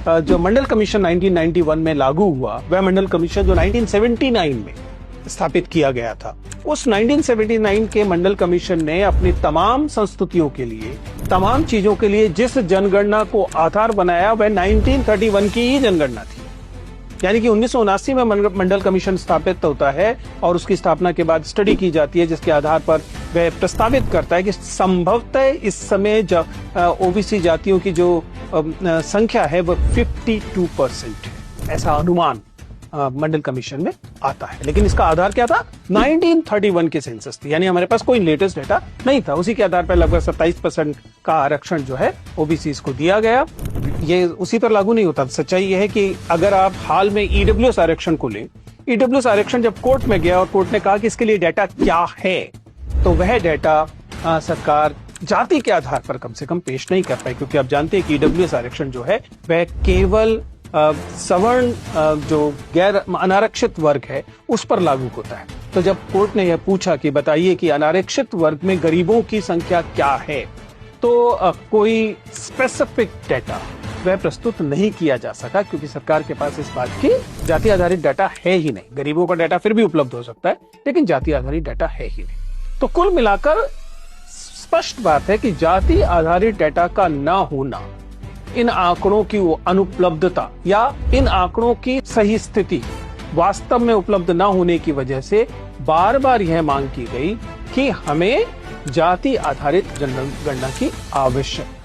जो मंडल कमीशन 1991 में लागू हुआ, वह मंडल कमीशन जो 1979 में स्थापित किया गया था, उस 1979 के मंडल कमीशन ने अपनी तमाम संस्तुतियों के लिए, तमाम चीजों के लिए जिस जनगणना को आधार बनाया वह 1931 की ही जनगणना थी। यानी कि 1979 में मंडल कमीशन स्थापित होता है और उसकी स्थापना के बाद स्टडी की जाती है, जिसके आधार पर वह प्रस्तावित करता है कि संभवतः इस समय ओबीसी जातियों की जो संख्या है वह 52% है, ऐसा अनुमान मंडल कमीशन में आता है। लेकिन इसका आधार क्या था? 1931 के सेंसस थी, यानी हमारे पास कोई लेटेस्ट डेटा नहीं था। उसी के आधार पर लगभग 27% का आरक्षण जो है ओबीसी को दिया गया। ये उसी पर लागू नहीं होता। सच्चाई यह है कि अगर आप हाल में ईडब्ल्यूएस आरक्षण को लें, ईडब्ल्यूएस आरक्षण जब कोर्ट में गया और कोर्ट ने कहा कि इसके लिए डेटा क्या है, तो वह डेटा सरकार जाति के आधार पर कम से कम पेश नहीं कर पाई, क्योंकि आप जानते हैं कि ईडब्ल्यूएस आरक्षण जो है वह केवल सवर्ण जो गैर अनारक्षित वर्ग है उस पर लागू होता है। तो जब कोर्ट ने यह पूछा कि बताइए कि अनारक्षित वर्ग में गरीबों की संख्या क्या है, तो कोई स्पेसिफिक डेटा वह प्रस्तुत नहीं किया जा सका, क्योंकि सरकार के पास इस बात की जाति आधारित डाटा है ही नहीं। गरीबों का डाटा फिर भी उपलब्ध हो सकता है, लेकिन जाति आधारित डाटा है ही नहीं। तो कुल मिलाकर स्पष्ट बात है कि जाति आधारित डाटा का न होना, इन आंकड़ों की अनुपलब्धता या इन आंकड़ों की सही स्थिति वास्तव में उपलब्ध न होने की वजह से बार बार यह मांग की गई कि हमें जाति आधारित जनगणना की आवश्यकता